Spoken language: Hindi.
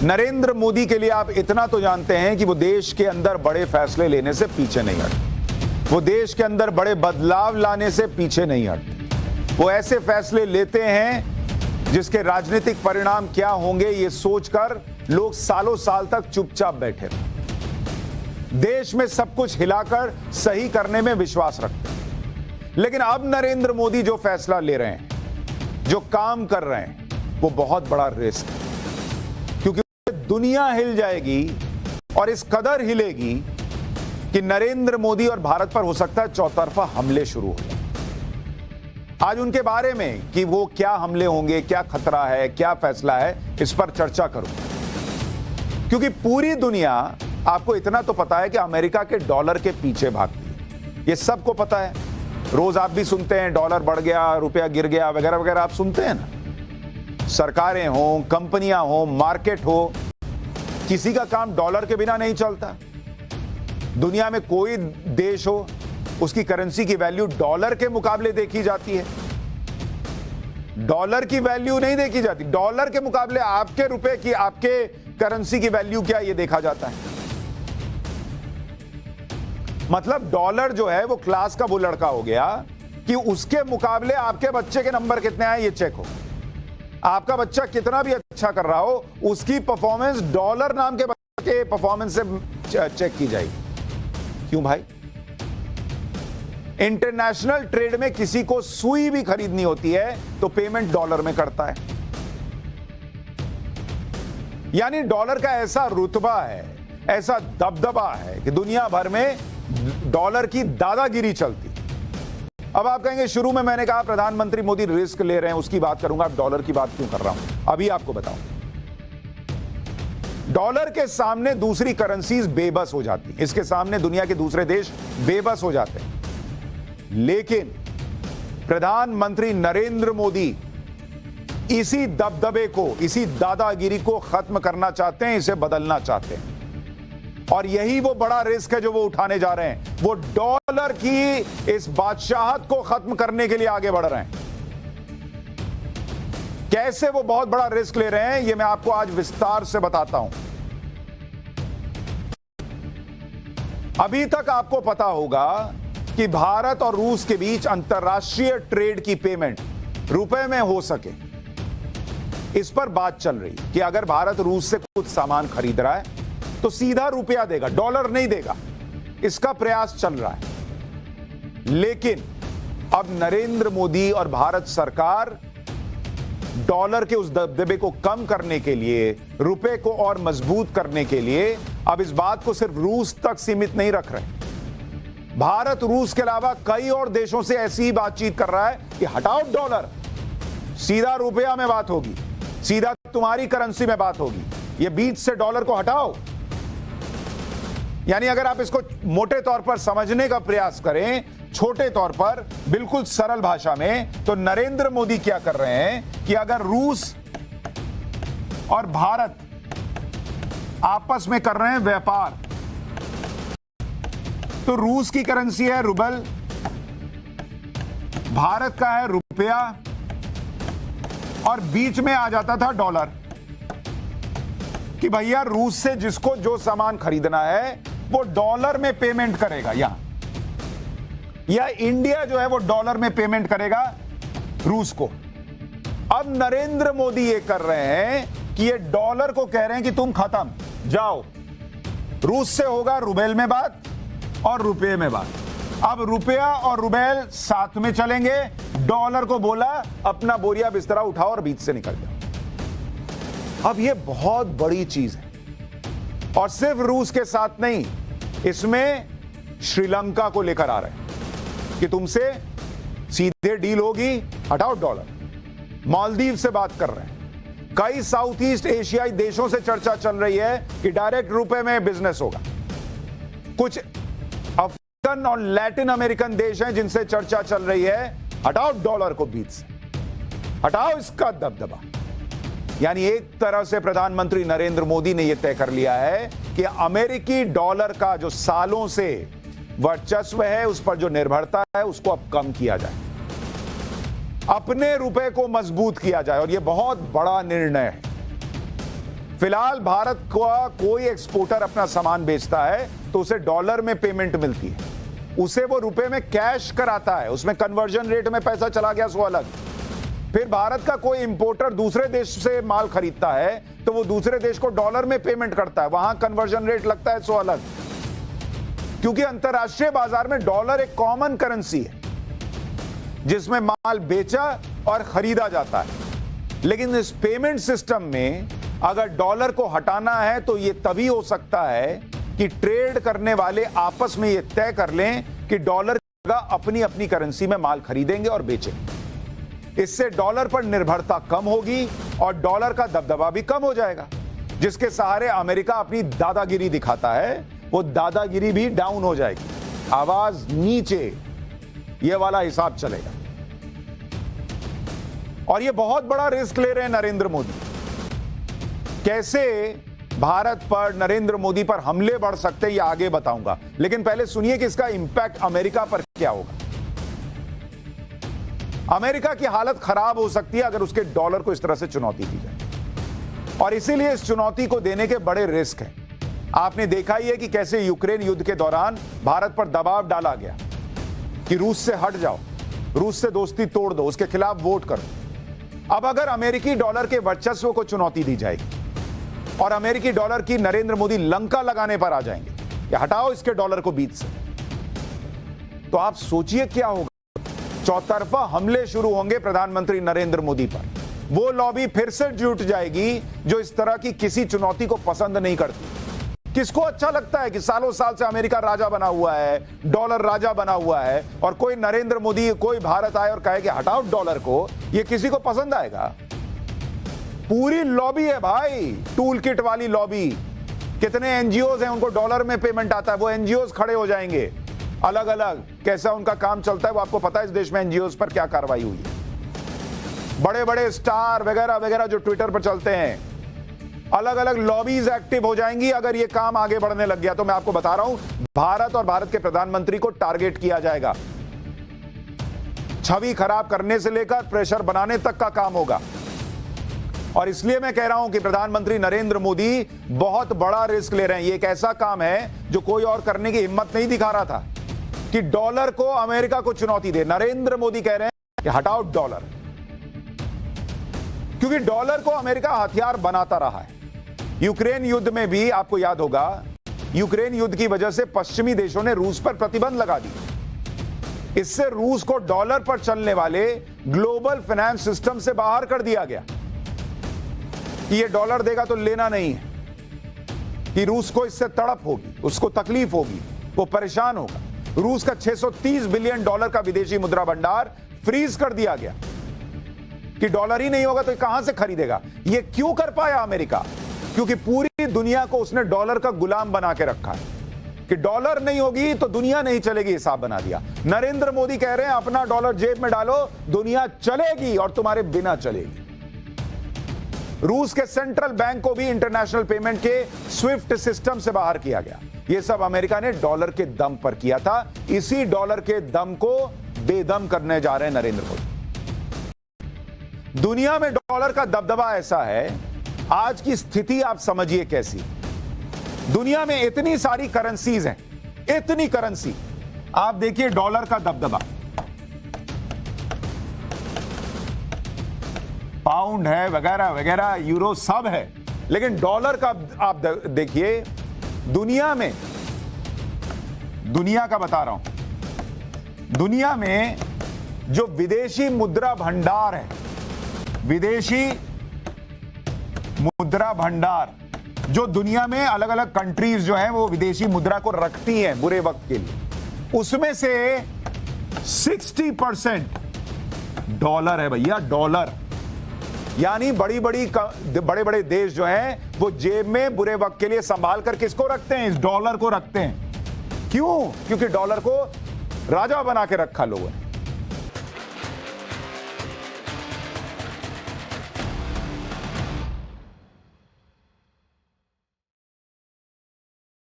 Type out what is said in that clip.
नरेंद्र मोदी के लिए आप इतना तो जानते हैं कि वो देश के अंदर बड़े फैसले लेने से पीछे नहीं हटते, वो देश के अंदर बड़े बदलाव लाने से पीछे नहीं हटते। वो ऐसे फैसले लेते हैं जिसके राजनीतिक परिणाम क्या होंगे ये सोचकर लोग सालों साल तक चुपचाप बैठे रहे। देश में सब कुछ हिलाकर सही करने में विश्वास रखते हैं। लेकिन अब नरेंद्र मोदी जो फैसला ले रहे हैं, जो काम कर रहे हैं, वो बहुत बड़ा रिस्क है, क्योंकि दुनिया हिल जाएगी और इस कदर हिलेगी कि नरेंद्र मोदी और भारत पर हो सकता है चौतरफा हमले शुरू हो जाए। आज उनके बारे में कि वो क्या हमले होंगे, क्या खतरा है, क्या फैसला है, इस पर चर्चा करूं, क्योंकि पूरी दुनिया, आपको इतना तो पता है कि अमेरिका के डॉलर के पीछे भागती है। ये सबको पता है। रोज आप भी सुनते हैं डॉलर बढ़ गया, रुपया गिर गया, वगैरह वगैरह आप सुनते हैं ना। सरकारें हो, कंपनियां हो, मार्केट हो, किसी का काम डॉलर के बिना नहीं चलता। दुनिया में कोई देश हो, उसकी करेंसी की वैल्यू डॉलर के मुकाबले देखी जाती है। डॉलर की वैल्यू नहीं देखी जाती, डॉलर के मुकाबले आपके रुपए की, आपके करेंसी की वैल्यू क्या, ये देखा जाता है। मतलब डॉलर जो है वो क्लास का वो लड़का हो गया कि उसके मुकाबले आपके बच्चे के नंबर कितने आए ये चेक हो। आपका बच्चा कितना भी अच्छा कर रहा हो, उसकी परफॉर्मेंस डॉलर नाम के बच्चे के परफॉर्मेंस से चेक की जाएगी। क्यों भाई? इंटरनेशनल ट्रेड में किसी को सुई भी खरीदनी होती है तो पेमेंट डॉलर में करता है। यानी डॉलर का ऐसा रुतबा है, ऐसा दबदबा है कि दुनिया भर में डॉलर की दादागिरी चलती। अब आप कहेंगे शुरू में मैंने कहा प्रधानमंत्री मोदी रिस्क ले रहे हैं, उसकी बात करूंगा, अब डॉलर की बात क्यों कर रहा हूं अभी आपको बताऊं। डॉलर के सामने दूसरी करेंसीज बेबस हो जाती, इसके सामने दुनिया के दूसरे देश बेबस हो जाते हैं। लेकिन प्रधानमंत्री नरेंद्र मोदी इसी दबदबे को, इसी दादागिरी को खत्म करना चाहते हैं, इसे बदलना चाहते हैं। और यही वो बड़ा रिस्क है जो वो उठाने जा रहे हैं। वो डॉलर की इस बादशाहत को खत्म करने के लिए आगे बढ़ रहे हैं। कैसे वो बहुत बड़ा रिस्क ले रहे हैं, ये मैं आपको आज विस्तार से बताता हूं। अभी तक आपको पता होगा कि भारत और रूस के बीच अंतर्राष्ट्रीय ट्रेड की पेमेंट रुपए में हो सके, इस पर बात चल रही कि अगर भारत रूस से कुछ सामान खरीद रहा है तो सीधा रुपया देगा, डॉलर नहीं देगा। इसका प्रयास चल रहा है। लेकिन अब नरेंद्र मोदी और भारत सरकार डॉलर के उस दबदबे को कम करने के लिए, रुपए को और मजबूत करने के लिए अब इस बात को सिर्फ रूस तक सीमित नहीं रख रहे। भारत रूस के अलावा कई और देशों से ऐसी ही बातचीत कर रहा है कि हटाओ डॉलर, सीधा रुपया में बात होगी, सीधा तुम्हारी करेंसी में बात होगी, ये बीच से डॉलर को हटाओ। यानी अगर आप इसको मोटे तौर पर समझने का प्रयास करें, छोटे तौर पर, बिल्कुल सरल भाषा में, तो नरेंद्र मोदी क्या कर रहे हैं कि अगर रूस और भारत आपस में कर रहे हैं व्यापार, तो रूस की करेंसी है रुबल, भारत का है रुपया, और बीच में आ जाता था डॉलर कि भैया रूस से जिसको जो सामान खरीदना है वो डॉलर में पेमेंट करेगा, या इंडिया जो है वो डॉलर में पेमेंट करेगा रूस को। अब नरेंद्र मोदी ये कर रहे हैं कि ये डॉलर को कह रहे हैं कि तुम खत्म, जाओ, रूस से होगा रुबेल में बात और रुपये में बात। अब रुपया और रुबेल साथ में चलेंगे। डॉलर को बोला अपना बोरिया बिस्तरा उठाओ और बीच से निकल जाओ। अब ये बहुत बड़ी चीज है, और सिर्फ रूस के साथ नहीं, इसमें श्रीलंका को लेकर आ रहे हैं कि तुमसे सीधे डील होगी, हटाओ डॉलर। मालदीव से बात कर रहे हैं। कई साउथ ईस्ट एशियाई देशों से चर्चा चल रही है कि डायरेक्ट रुपए में बिजनेस होगा। कुछ अफ्रीकन और लैटिन अमेरिकन देश हैं जिनसे चर्चा चल रही है, हटाओ डॉलर को बीच से, हटाओ इसका दबदबा। यानी एक तरह से प्रधानमंत्री नरेंद्र मोदी ने यह तय कर लिया है कि अमेरिकी डॉलर का जो सालों से वर्चस्व है, उस पर जो निर्भरता है, उसको अब कम किया जाए, अपने रुपए को मजबूत किया जाए। और यह बहुत बड़ा निर्णय है। फिलहाल भारत का कोई एक्सपोर्टर अपना सामान बेचता है तो उसे डॉलर में पेमेंट मिलती है, उसे वो रुपए में कैश कराता है, उसमें कन्वर्जन रेट में पैसा चला गया सो अलग। फिर भारत का कोई इंपोर्टर दूसरे देश से माल खरीदता है तो वो दूसरे देश को डॉलर में पेमेंट करता है, वहां कन्वर्जन रेट लगता है सो अलग। क्योंकि अंतरराष्ट्रीय बाजार में डॉलर एक कॉमन करेंसी है जिसमें माल बेचा और खरीदा जाता है। लेकिन इस पेमेंट सिस्टम में अगर डॉलर को हटाना है तो यह तभी हो सकता है कि ट्रेड करने वाले आपस में यह तय कर लें कि डॉलर की जगह अपनी अपनी करेंसी में माल खरीदेंगे और बेचेंगे। इससे डॉलर पर निर्भरता कम होगी और डॉलर का दबदबा भी कम हो जाएगा, जिसके सहारे अमेरिका अपनी दादागिरी दिखाता है, वो दादागिरी भी डाउन हो जाएगी, आवाज नीचे, ये वाला हिसाब चलेगा। और ये बहुत बड़ा रिस्क ले रहे हैं नरेंद्र मोदी। कैसे भारत पर, नरेंद्र मोदी पर हमले बढ़ सकते हैं ये आगे बताऊंगा, लेकिन पहले सुनिए कि इसका इंपैक्ट अमेरिका पर क्या होगा। अमेरिका की हालत खराब हो सकती है अगर उसके डॉलर को इस तरह से चुनौती दी जाए, और इसीलिए इस चुनौती को देने के बड़े रिस्क हैं। आपने देखा ही है कि कैसे यूक्रेन युद्ध के दौरान भारत पर दबाव डाला गया कि रूस से हट जाओ, रूस से दोस्ती तोड़ दो, उसके खिलाफ वोट करो। अब अगर अमेरिकी डॉलर के वर्चस्व को चुनौती दी जाएगी और अमेरिकी डॉलर की नरेंद्र मोदी लंका लगाने पर आ जाएंगे कि हटाओ इसके डॉलर को बीच से, तो आप सोचिए क्या होगा। चौतरफा हमले शुरू होंगे प्रधानमंत्री नरेंद्र मोदी पर। वो लॉबी फिर से जुट जाएगी जो इस तरह की किसी चुनौती को पसंद नहीं करती। किसको अच्छा लगता है कि सालों साल से अमेरिका राजा बना हुआ है, डॉलर राजा बना हुआ है, और कोई नरेंद्र मोदी, कोई भारत आए और कहे कि हटाओ डॉलर को, ये किसी को पसंद आएगा? पूरी लॉबी है भाई, टूल किट वाली लॉबी। कितने एनजीओज हैं, उनको डॉलर में पेमेंट आता है, वो एनजीओज खड़े हो जाएंगे अलग अलग। कैसा उनका काम चलता है वो आपको पता है, इस देश में एनजीओज पर क्या कार्रवाई हुई है। बड़े बड़े स्टार वगैरह वगैरह जो ट्विटर पर चलते हैं, अलग अलग लॉबीज एक्टिव हो जाएंगी अगर ये काम आगे बढ़ने लग गया। तो मैं आपको बता रहा हूं, भारत और भारत के प्रधानमंत्री को टारगेट किया जाएगा। छवि खराब करने से लेकर प्रेशर बनाने तक का काम होगा। और इसलिए मैं कह रहा हूं कि प्रधानमंत्री नरेंद्र मोदी बहुत बड़ा रिस्क ले रहे हैं। ये एक ऐसा काम है जो कोई और करने की हिम्मत नहीं दिखा रहा था कि डॉलर को अमेरिका को चुनौती दे। नरेंद्र मोदी कह रहे हैं कि हटाओ डॉलर, क्योंकि डॉलर को अमेरिका हथियार बनाता रहा है। यूक्रेन युद्ध में भी आपको याद होगा, यूक्रेन युद्ध की वजह से पश्चिमी देशों ने रूस पर प्रतिबंध लगा दी। इससे रूस को डॉलर पर चलने वाले ग्लोबल फाइनेंस सिस्टम से बाहर कर दिया गया कि ये डॉलर देगा तो लेना नहीं है, कि रूस को इससे तड़प होगी, उसको तकलीफ होगी, वो परेशान होगा। रूस का 630 बिलियन डॉलर का विदेशी मुद्रा भंडार फ्रीज कर दिया गया कि डॉलर ही नहीं होगा तो कहां से खरीदेगा। ये क्यों कर पाया अमेरिका? क्योंकि पूरी दुनिया को उसने डॉलर का गुलाम बना के रखा है कि डॉलर नहीं होगी तो दुनिया नहीं चलेगी, हिसाब बना दिया। नरेंद्र मोदी कह रहे हैं अपना डॉलर जेब में डालो, दुनिया चलेगी और तुम्हारे बिना चलेगी। रूस के सेंट्रल बैंक को भी इंटरनेशनल पेमेंट के स्विफ्ट सिस्टम से बाहर किया गया। यह सब अमेरिका ने डॉलर के दम पर किया था। इसी डॉलर के दम को बेदम करने जा रहे हैं नरेंद्र मोदी। दुनिया में डॉलर का दबदबा ऐसा है, आज की स्थिति आप समझिए कैसी। दुनिया में इतनी सारी करेंसीज हैं, इतनी करेंसी, आप देखिए डॉलर का दबदबा। पाउंड है वगैरह वगैरह, यूरो सब है, लेकिन डॉलर का आप देखिए। दुनिया में, दुनिया का बता रहा हूं, दुनिया में जो विदेशी मुद्रा भंडार है, विदेशी मुद्रा भंडार जो दुनिया में अलग अलग कंट्रीज जो हैं वो विदेशी मुद्रा को रखती हैं बुरे वक्त के लिए, उसमें से 60% डॉलर है भैया, डॉलर। यानी बड़े बड़े देश जो हैं वो जेब में बुरे वक्त के लिए संभाल कर किसको रखते हैं? इस डॉलर को रखते हैं। क्यों? क्योंकि डॉलर को राजा बना के रखा लोगों ने।